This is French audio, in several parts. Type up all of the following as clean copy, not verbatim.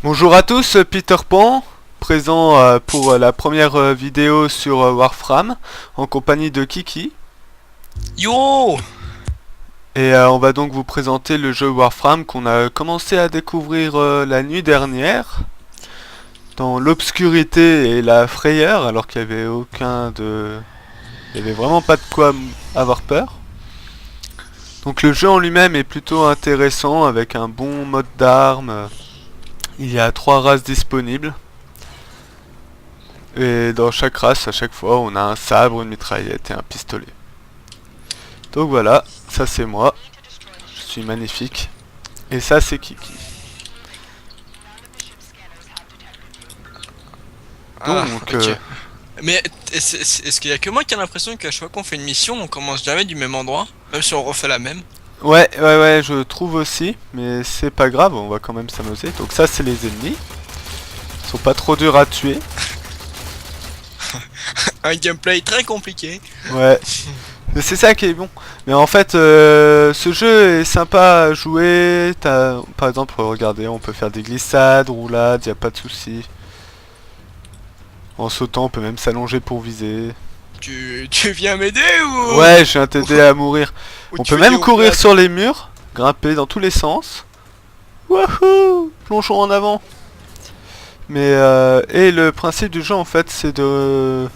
Bonjour à tous, Peter Pan, présent pour la première vidéo sur Warframe, en compagnie de Kiki. Yo! Et on va donc vous présenter le jeu Warframe qu'on a commencé à découvrir la nuit dernière, dans l'obscurité et la frayeur, alors qu'il n'y avait il n'y avait vraiment pas de quoi avoir peur. Donc le jeu en lui-même est plutôt intéressant, avec un bon mode d'armes. Il y a 3 races disponibles. Et dans chaque race, à chaque fois, on a un sabre, une mitraillette et un pistolet. Donc voilà, ça c'est moi. Je suis magnifique. Et ça c'est Kiki. Donc, Ok. Mais est-ce qu'il y a que moi qui a l'impression qu'à chaque fois qu'on fait une mission, on commence jamais du même endroit, même si on refait la même? ouais, je trouve aussi. Mais c'est pas grave, on va quand même s'amuser. Donc ça c'est les ennemis. Ils sont pas trop durs à tuer. Un gameplay très compliqué. Ouais. Mais c'est ça qui est bon. Mais en fait, ce jeu est sympa à jouer. Par exemple, regardez, on peut faire des glissades, roulades, y a pas de souci. En sautant, on peut même s'allonger pour viser. Tu viens m'aider ou... Ouais, je viens t'aider à mourir. ou On tu peut fais des même courir roulades? sur les murs, grimper dans tous les sens. Wouhou! Plongeons en avant. Mais et le principe du jeu en fait, c'est de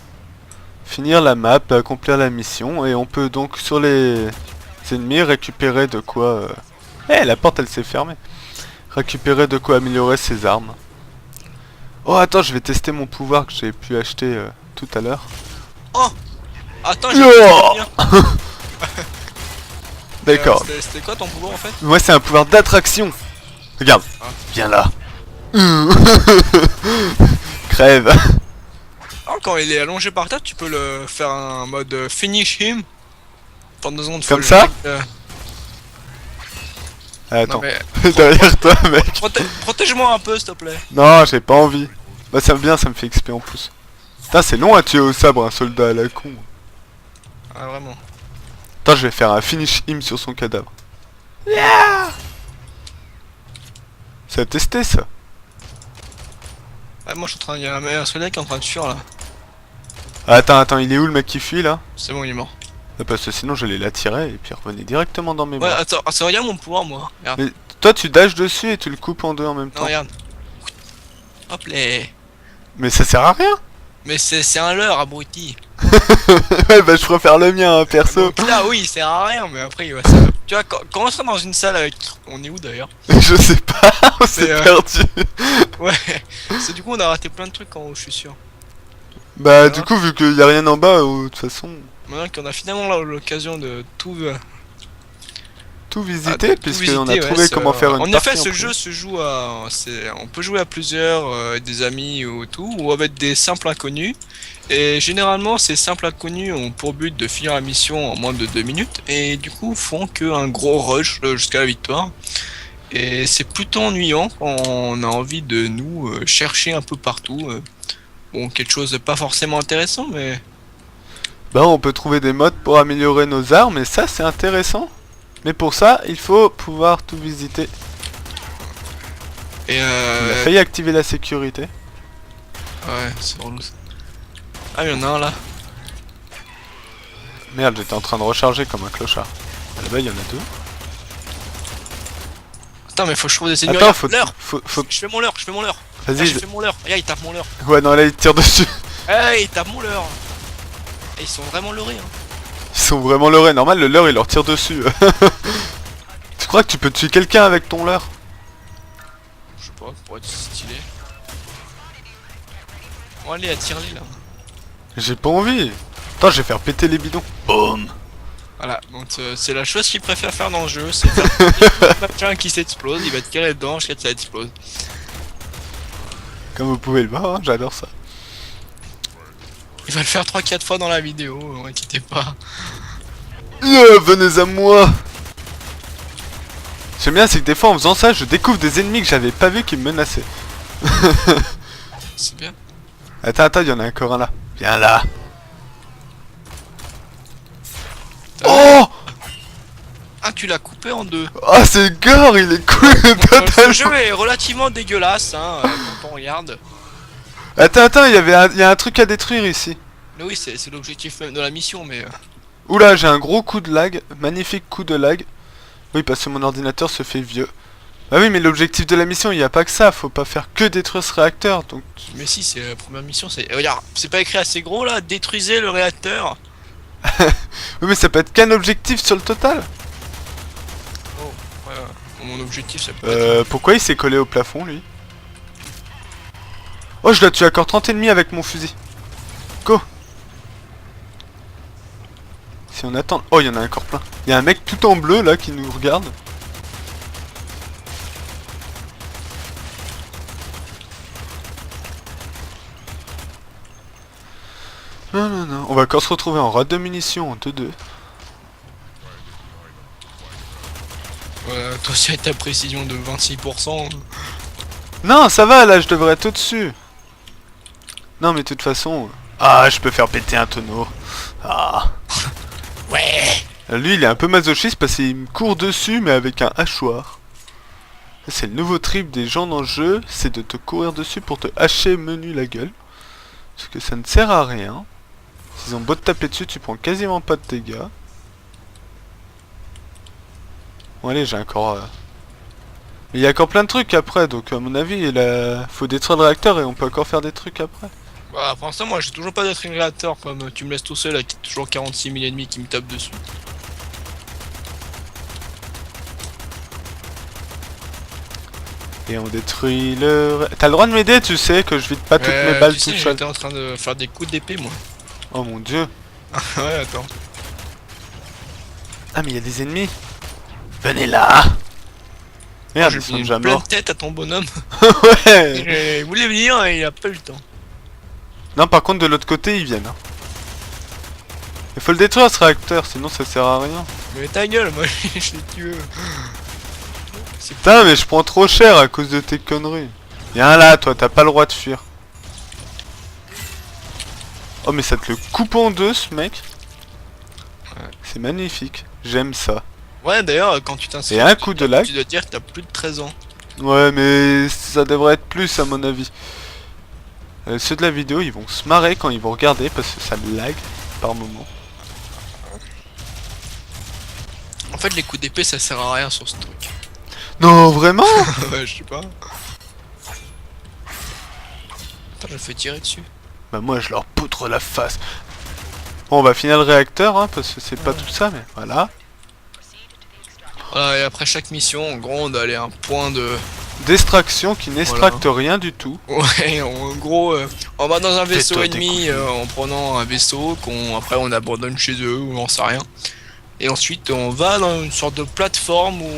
finir la map, accomplir la mission, et on peut donc sur les ennemis récupérer de quoi. Eh, la porte elle s'est fermée. Récupérer de quoi améliorer ses armes. Oh attends, je vais tester mon pouvoir que j'ai pu acheter tout à l'heure. Oh! Attends, j'ai Yo bien. D'accord. C'était quoi ton pouvoir en fait? Moi c'est un pouvoir d'attraction. Regarde, Ah. viens là. Crève. Oh, quand il est allongé par terre, tu peux le faire un mode finish him. Pendant 2 secondes, faut Comme le ça mec, Ah, Non attends, mais... derrière toi mec. Protège-moi un peu s'il te plaît. Non, j'ai pas envie. Bah ça me bien, ça me fait XP en plus. Putain, c'est long à tuer au sabre un soldat à la con. Ah vraiment. Attends, je vais faire un finish him sur son cadavre. Ça a testé ça. Ah, moi je suis en train... Il y a un soldat qui est en train de fuir là. Attends, il est où le mec qui fuit là? C'est bon, il est mort. Parce que sinon j'allais l'attirer et puis revenir directement dans mes Ouais, bras. attends, regarde mon pouvoir, moi. Regarde. Mais toi tu dashes dessus et tu le coupes en deux en même Non, temps. regarde. Hop là. Mais ça sert à rien. Mais c'est un leurre, abruti. Ouais, bah je préfère le mien, hein, perso. Donc là, oui, il sert à rien, mais après, il va ça. Tu vois, quand on sera dans une salle avec. On est où d'ailleurs? Je sais pas, on s'est C'est, perdu. Ouais. C'est du coup, on a raté plein de trucs en haut, je suis sûr. Bah Hein. du coup vu qu'il y a rien en bas, de toute façon, Maintenant qu'on a finalement l'occasion de tout. tout De visiter tout puisqu'on a visiter, trouvé comment faire une En partie effet, ce en jeu se joue à. On peut jouer à plusieurs, des amis ou tout, ou avec des simples inconnus. Et généralement, ces simples inconnus ont pour but de finir la mission en moins de 2 minutes, et du coup font qu'un gros rush jusqu'à la victoire. Et c'est plutôt ennuyant quand on a envie de nous chercher un peu partout. Bon, quelque chose de pas forcément intéressant, mais. Bah on peut trouver des modes pour améliorer nos armes et ça c'est intéressant. Mais pour ça, il faut pouvoir tout visiter. Et Il a failli activer la sécurité. ouais, c'est relou ça. Ah, il y en a un là. Merde, j'étais en train de recharger comme un clochard. Là-bas, il y en a deux. Attends, mais faut que je trouve des ennemis. Attends, Regarde, faut... Je fais mon leurre, je fais mon leurre. Ah, Vas-y. j'ai fait mon leurre. Regarde, il tape mon leurre. Ouais, non, là, il tire dessus. Hey, il tape mon leurre. Et ils sont vraiment leurrés, hein. Ils sont vraiment leurrés. Normal, le leurre, il leur tire dessus. Tu crois que tu peux tuer quelqu'un avec ton leurre? Je sais pas, pour être stylé. Bon, allez, attire-les là. J'ai pas envie. Attends, je vais faire péter les bidons. Boum. Voilà, donc c'est la chose qu'il préfère faire dans le jeu, c'est faire un machin qui s'explose, il va te tirer dedans jusqu'à ce que ça explose. Comme vous pouvez le voir, hein, j'adore ça. Il va le faire 3-4 fois dans la vidéo, inquiétez pas. Venez à moi. J'aime bien, c'est que des fois en faisant ça, je découvre des ennemis que j'avais pas vu qui me menaçaient. C'est bien. Attends, il y en a encore un là. Viens là. Oh! tu l'as coupé en deux. Ah, c'est gore, il est cool Ce totalement. jeu est relativement dégueulasse, hein, quand on regarde. Attends, il y a un truc à détruire ici. Mais oui, c'est l'objectif même de la mission, mais... Oula, j'ai un gros coup de lag, magnifique coup de lag. Oui, parce que mon ordinateur se fait vieux. Bah oui, mais l'objectif de la mission, il n'y a pas que ça, faut pas faire que détruire ce réacteur, donc... Mais si, c'est la première mission, c'est... Regarde, c'est pas écrit assez gros, là, détruisez le réacteur. Oui, mais ça peut être qu'un objectif sur le total. Oh, ouais, mon objectif, ça peut être... Pourquoi il s'est collé au plafond, lui? Oh, je dois tuer encore 30 ennemis avec mon fusil. Go. Si on attend... Oh, il y en a encore plein. Il y a un mec tout en bleu, là, qui nous regarde. Non, non, non. On va encore se retrouver en rade de munitions en 2-2. Toi aussi avec ta précision de 26%. Non, ça va, là, je devrais être au-dessus. Non, mais de toute façon... Ah, je peux faire péter un tonneau. Ah. Ouais. Lui, il est un peu masochiste parce qu'il me court dessus, mais avec un hachoir. C'est le nouveau trip des gens dans le jeu, c'est de te courir dessus pour te hacher menu la gueule. Parce que ça ne sert à rien. S'ils ont beau te taper dessus, tu prends quasiment pas de dégâts. Bon allez, j'ai encore... Mais il y a encore plein de trucs après, donc à mon avis, faut détruire le réacteur et on peut encore faire des trucs après. Bah, pour l'instant, moi, j'ai toujours pas d'être réacteur, comme tu me laisses tout seul avec toujours 46 000 ennemis qui me tapent dessus. Et on détruit le... T'as le droit de m'aider, tu sais, que je vide pas toutes mes balles tu sais, tout seul. j'étais en train de faire des coups d'épée, moi. Oh mon dieu. Ouais, attends. Ah mais il y a des ennemis. Venez là. Merde, J'ai ils sont mis déjà une pleine morts. tête à ton bonhomme. Ouais. Il voulait venir et il a pas eu le temps. Non, par contre, de l'autre côté, ils viennent. Il faut le détruire ce réacteur, sinon ça sert à rien. Mais ta gueule, moi, je l'ai tué. Putain, mais je prends trop cher à cause de tes conneries. Viens là, toi, t'as pas le droit de fuir. Oh, mais ça te le coupe en deux, ce mec. Ouais. C'est magnifique. J'aime ça. Ouais, d'ailleurs, quand tu t'inscris, Et un coup de lag. tu dois dire que t'as plus de 13 ans. Ouais, mais ça devrait être plus, à mon avis. Ceux de la vidéo, ils vont se marrer quand ils vont regarder parce que ça lag par moment. En fait, les coups d'épée, ça sert à rien sur ce truc. Non, vraiment? Ouais, je sais pas. Attends, je me fais tirer dessus. Bah moi je leur poutre la face. Bon, on va finir le réacteur hein, parce que c'est pas tout ça mais voilà. Voilà, et après chaque mission, en gros, on doit aller à un point de... D'extraction qui n'extracte rien du tout. Ouais, en gros, on va dans un vaisseau Fais-toi ennemi découper. en prenant un vaisseau après on abandonne chez eux ou on sait rien. Et ensuite on va dans une sorte de plateforme où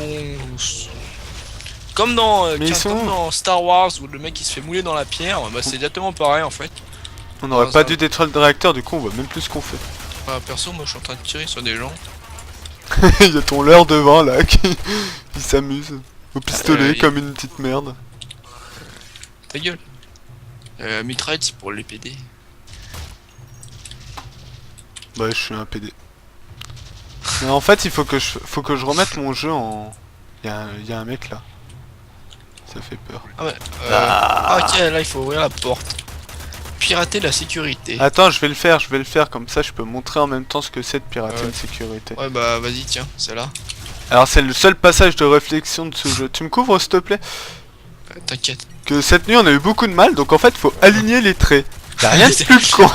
comme dans, comme dans Star Wars où le mec il se fait mouler dans la pierre, bah c'est exactement pareil en fait. On aurait pas dû détruire le réacteur, du coup on voit même plus ce qu'on fait. Perso, moi je suis en train de tirer sur des gens. Il y a ton leurre devant là qui s'amuse au pistolet comme une petite merde. Ta gueule. Mitraille c'est pour les PD. Bah je suis un PD. Mais en fait il faut que je remette mon jeu en... Il y a un mec là. Ça fait peur. Ah ouais. Ok, là il faut ouvrir la porte. Pirater la sécurité. Attends, je vais le faire, comme ça je peux montrer en même temps ce que c'est de pirater une sécurité. Ouais bah vas-y tiens, c'est là. Alors c'est le seul passage de réflexion de ce jeu. Tu me couvres s'il te plaît? T'inquiète. Que cette nuit on a eu beaucoup de mal, donc en fait faut aligner les traits. Y'a rien de plus con.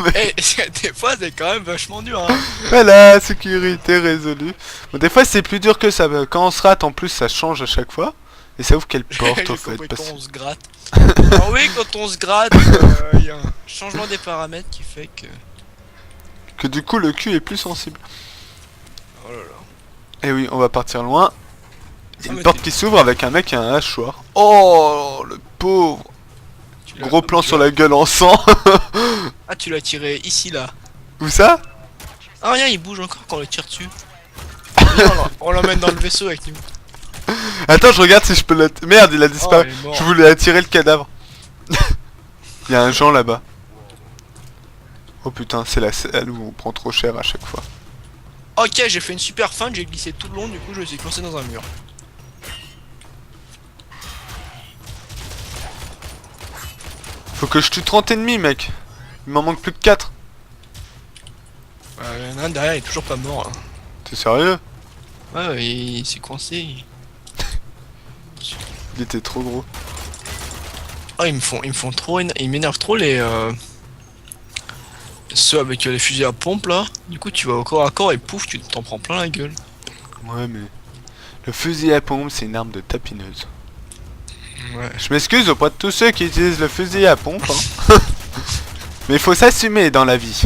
Mais... Des fois c'est quand même vachement dur hein. Voilà, sécurité résolue. Bon, des fois c'est plus dur que ça. Quand on se rate en plus ça change à chaque fois. Et ça ouvre quelle porte au fait Quand on se gratte. Alors oui, quand on se gratte, il y a un changement des paramètres qui fait que du coup le cul est plus sensible. Oh là là. Et oui, on va partir loin. Il y a Ah, une porte qui s'ouvre avec un mec et un hachoir. Oh, le pauvre. Gros plan sur la gueule en sang. Ah, tu l'as tiré ici là. Où ça? Ah rien, il bouge encore quand on le tire dessus. On l'emmène dans le vaisseau avec nous. Attends, je regarde si je peux la... Merde, il a disparu. Oh, Je voulais attirer le cadavre. Il y a un Jean là-bas. Oh putain, c'est la salle où on prend trop cher à chaque fois. Ok, j'ai fait une super feinte, j'ai glissé tout le long, du coup je me suis coincé dans un mur. Faut que je tue 30 ennemis, mec. Il m'en manque plus que 4. Il y en a un derrière, il est toujours pas mort là. T'es sérieux? Ouais, il s'est coincé. Il était trop gros. Oh, ils me font trop, ils m'énervent trop les ceux avec les fusils à pompe là. Du coup, tu vas au corps à corps et pouf, tu t'en prends plein la gueule. Ouais, mais... Le fusil à pompe, c'est une arme de tapineuse. Ouais. Je m'excuse auprès de tous ceux qui utilisent le fusil à pompe, hein. Mais il faut s'assumer dans la vie.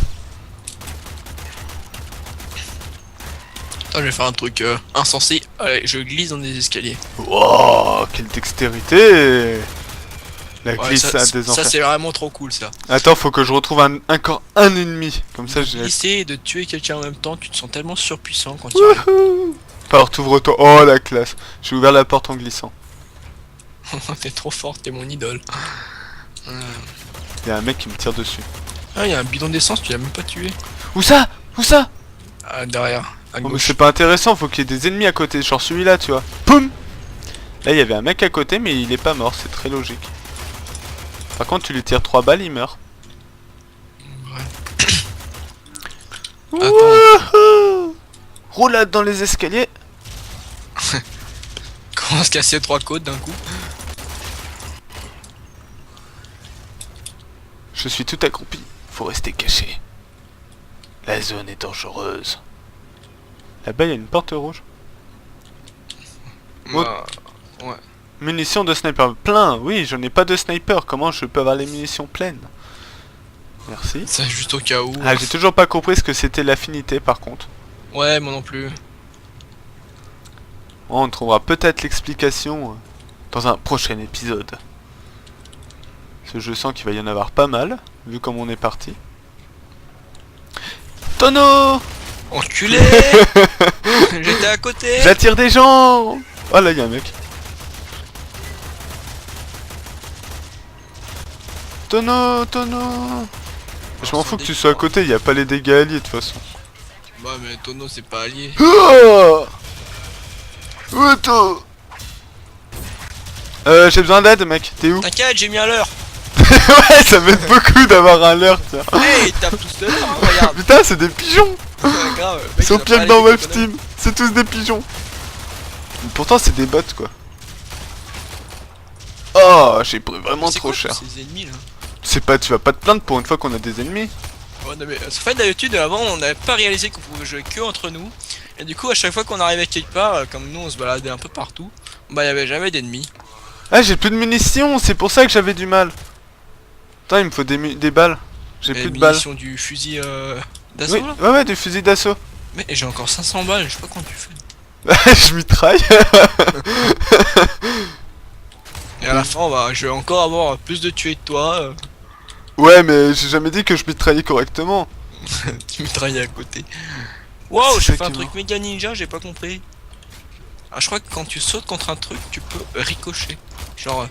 Attends, je vais faire un truc insensé. Allez, je glisse dans des escaliers. Wow, quelle dextérité! La Ouais, glissade des ça enfers. c'est vraiment trop cool ça. Attends, faut que je retrouve encore un ennemi. Comme ça, j'ai... Glisser et de tuer quelqu'un en même temps, tu te sens tellement surpuissant quand tu arrives. Wouhou! Alors, t'ouvres-toi. Oh, la classe. J'ai ouvert la porte en glissant. T'es trop fort, t'es mon idole. Il y a un mec qui me tire dessus. Ah, il y a un bidon d'essence, tu l'as même pas tué. Où ça? Où ça? Ah, derrière, à Oh, mais gauche. c'est pas intéressant, faut qu'il y ait des ennemis à côté. Genre celui-là, tu vois. Poum! Là, il y avait un mec à côté, mais il est pas mort. C'est très logique. Par contre, tu lui tires 3 balles, il meurt. Attends. Wouhou! Roulade dans les escaliers. Comment se casser 3 côtes d'un coup? Je suis tout accroupi. Faut rester caché. La zone est dangereuse. Là-bas, il y a une porte rouge. Oh. Bah, ouais. Munitions de sniper plein. Oui, je n'ai pas de sniper. Comment je peux avoir les munitions pleines? Merci. C'est juste au cas où. Ah, j'ai toujours pas compris ce que c'était l'affinité, par contre. Ouais, moi non plus. Oh, on trouvera peut-être l'explication dans un prochain épisode. Parce que je sens qu'il va y en avoir pas mal, vu comme on est parti. Tonneau! Enculé. J'étais à côté. J'attire des gens! Oh là, il y a un mec. Tonneau, tonneau! Je m'en fous que tu sois à côté, il n'y a pas les dégâts alliés de toute façon. Bah, mais Tonneau c'est pas allié. Oh! Auto! J'ai besoin d'aide, mec. T'es où? T'inquiète, j'ai mis à l'heure. Ouais, ça m'aide beaucoup d'avoir un leurre, tiens. Hey, ils tapent tous de l'heure, hein, regarde. Putain, c'est des pigeons! Ouais, grave, le mec, Ils sont il va pires pas que dans aller Wolf Team. C'est tous des pigeons. Pourtant, c'est des bots, quoi. Oh, j'ai pris vraiment C'est trop quoi, cher. Ces ennemis là. C'est pas, tu vas pas te plaindre pour une fois qu'on a des ennemis. Ouais, non, mais en fait d'habitude avant on n'avait pas réalisé qu'on pouvait jouer que entre nous. Et du coup à chaque fois qu'on arrivait quelque part, comme nous on se baladait un peu partout, bah il y avait jamais d'ennemis. Ah, j'ai plus de munitions, c'est pour ça que j'avais du mal. Attends, il me faut des balles. J'ai plus de balles. Du fusil d'assaut Oui, là. ouais, du fusil d'assaut. Mais j'ai encore 500 balles, je sais pas comment tu fais. Je mitraille. Et à la fin je vais encore avoir plus de tués que toi. Ouais, mais j'ai jamais dit que je mitraillais correctement. Tu mitrailles à côté. Waouh, C'est j'ai ça fait un qui truc méga ninja, j'ai pas compris. Ah, je crois que quand tu sautes contre un truc, tu peux ricocher. Genre.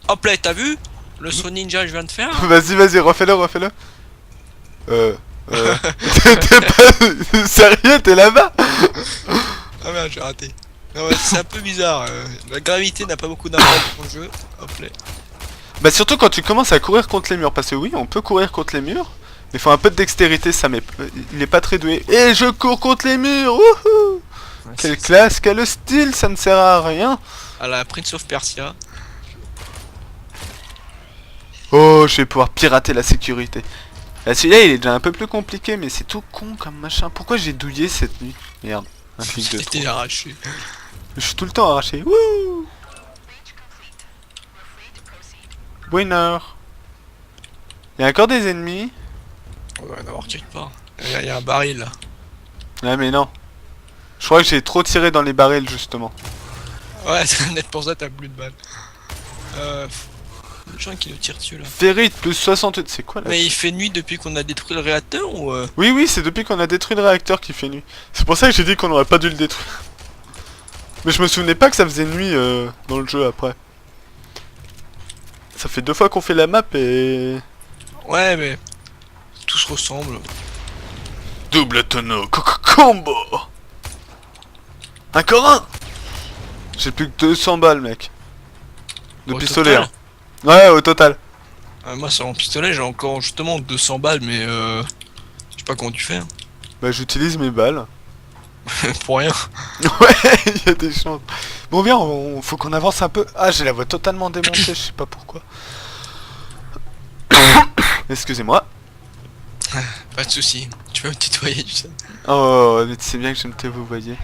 Hop là, t'as vu le saut ninja que je viens de faire? Vas-y, vas-y, refais-le, refais-le. T'es pas sérieux, t'es là-bas? Ah merde, j'ai raté. Non, ouais, c'est un peu bizarre. La gravité n'a pas beaucoup d'impact dans le jeu. Hop là. Bah surtout quand tu commences à courir contre les murs, parce que oui, on peut courir contre les murs, mais il faut un peu de dextérité, ça mais il est pas très doué. Et je cours contre les murs, wouhou! Ouais, Quelle classe, quel style, ça ne sert à rien. À la Prince of Persia. Oh, je vais pouvoir pirater la sécurité. Là, celui-là, il est déjà un peu plus compliqué, mais c'est tout con comme machin. Pourquoi j'ai douillé cette nuit? Merde, un clic de trop. J'étais arraché. Je suis tout le temps arraché. Wouh! Winner. Il y a encore des ennemis. On va en avoir quelque part. Il y a un baril là. Ah mais non. Je crois que j'ai trop tiré dans les barils justement. Ouais, c'est net pour ça, t'as plus de balles. Le gens qui nous tire dessus là. Ferrite plus 68, c'est quoi là? Mais il fait nuit depuis qu'on a détruit le réacteur ou Oui, oui, c'est depuis qu'on a détruit le réacteur qu'il fait nuit. C'est pour ça que j'ai dit qu'on aurait pas dû le détruire. Mais je me souvenais pas que ça faisait nuit dans le jeu après. Ça fait 2 fois qu'on fait la map et... Ouais, mais tout se ressemble. Double tonneau, combo. Encore un. J'ai plus que 200 balles, mec. De Au pistolet, total hein. Ouais, au total. Moi sur mon pistolet j'ai encore justement 200 balles mais je sais pas comment tu fais hein. Bah, j'utilise mes balles. Pour rien. Ouais, il y a des chances. Bon, viens, faut qu'on avance un peu. Ah, j'ai la voix totalement démontée, je sais pas pourquoi. Excusez-moi. Pas de soucis. Tu peux me tutoyer, tu sais. Oh, mais tu sais bien que j'aime te vous voyez.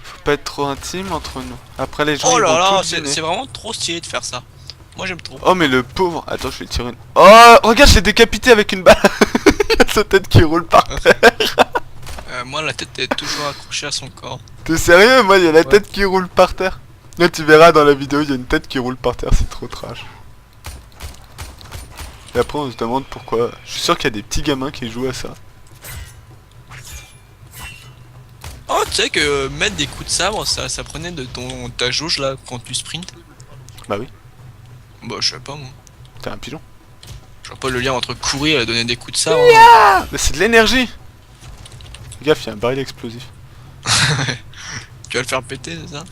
Faut pas être trop intime entre nous. Après, les gens Oh ils là vont là, tout deviner. c'est vraiment trop stylé de faire ça. Moi j'aime trop. Oh, mais le pauvre. Attends, je vais tirer une. Oh, regarde, je l'ai décapité avec une balle. Il y a sa tête qui roule par terre. Moi la tête est toujours accrochée à son corps. T'es sérieux? Moi, il y a la Ouais. tête qui roule par terre. Là, tu verras dans la vidéo, il y a une tête qui roule par terre, c'est trop trash. Et après, on se demande pourquoi. Je suis sûr qu'il y a des petits gamins qui jouent à ça. Oh, tu sais que mettre des coups de sabre, ça prenait de ta jauge là quand tu sprints. Bah oui, Bah je sais pas moi. t'es un pigeon. Je vois pas le lien entre courir et donner des coups de sabre. Ah, mais c'est de l'énergie. Fais gaffe, il y a un baril explosif. Tu vas le faire péter, c'est ça?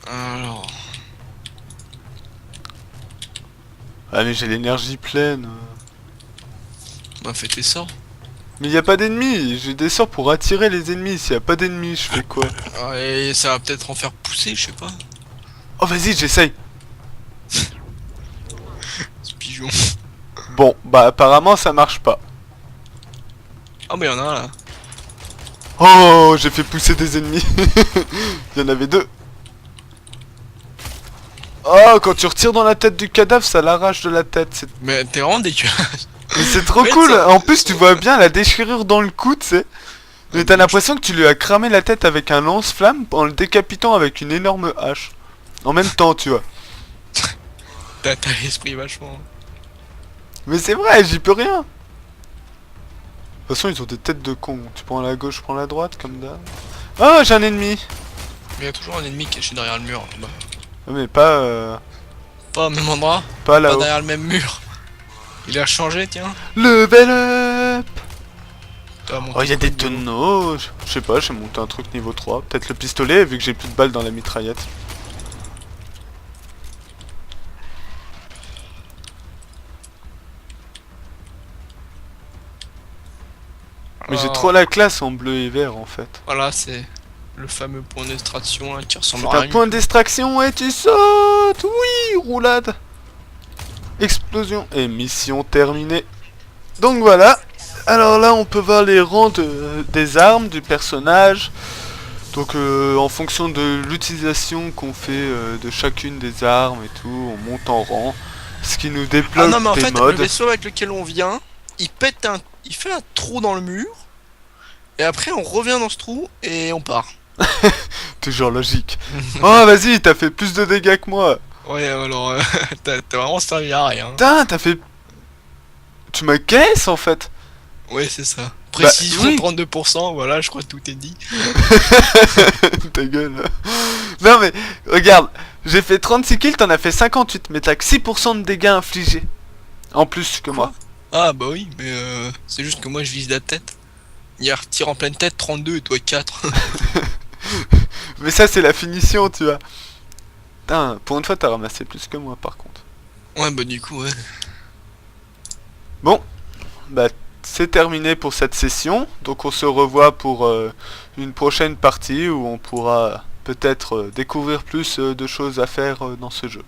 Alors... Ah, mais j'ai l'énergie pleine. Bah fais tes sorts. Mais il y a pas d'ennemis. J'ai des sorts pour attirer les ennemis. S'il y a pas d'ennemis, je fais quoi? Ah, et ça va peut-être en faire pousser, je sais pas. Oh, vas-y, j'essaye. Ce pigeon. Bon, bah apparemment ça marche pas. Ah mais y'en a un là. Oh, j'ai fait pousser des ennemis. Il y en avait deux. Oh, quand tu retires dans la tête du cadavre, ça l'arrache de la tête. Mais t'es vraiment dégueulasse. Mais c'est trop Mais cool. ça- En plus, tu vois bien la déchirure dans le cou, tu sais. Mais t'as l'impression que tu lui as cramé la tête avec un lance-flamme en le décapitant avec une énorme hache. En même temps, tu vois. T'as l'esprit vachement. Mais c'est vrai, j'y peux rien. De toute façon, ils ont des têtes de cons. Tu prends la gauche, je prends la droite, comme d'hab. Oh, j'ai un ennemi. Mais y a toujours un ennemi caché derrière le mur. Bah, Mais pas, pas au même endroit, pas pas là-haut. derrière le même mur. Il a changé, tiens. Level up. T'as monté Oh, il y a quoi des de niveau? tonneaux. Je sais pas, j'ai monté un truc niveau 3. Peut-être le pistolet, vu que j'ai plus de balles dans la mitraillette. Mais j'ai Alors, trop la classe en bleu et vert, en fait. Voilà, c'est le fameux point d'extraction hein, qui ressemble C'est à un rien. point de distraction et tu sautes. Oui, roulade. Explosion et mission terminée. Donc voilà. Alors là, on peut voir les rangs des armes du personnage. Donc en fonction de l'utilisation qu'on fait de chacune des armes et tout, on monte en rang. Ce qui nous Ah débloque non mais en des fait le modes. vaisseau avec lequel on vient, il fait un trou dans le mur et après on revient dans ce trou et on part. Toujours logique. Oh vas-y, t'as fait plus de dégâts que moi. Ouais alors t'as vraiment servi à rien. Putain, t'as fait... Tu me caisses en fait. Ouais c'est ça. Précision oui. 32%, voilà je crois que tout est dit. Ta gueule. Non mais, regarde, j'ai fait 36 kills, t'en as fait 58, mais t'as que 6% de dégâts infligés. En plus que moi. Ah bah oui mais c'est juste que moi je vise la tête. Il tire en pleine tête 32 et toi 4. Mais ça c'est la finition, tu vois. Putain, pour une fois t'as ramassé plus que moi par contre. Ouais bah du coup ouais. Bon, bah c'est terminé pour cette session. Donc on se revoit pour une prochaine partie où on pourra peut-être découvrir plus de choses à faire dans ce jeu.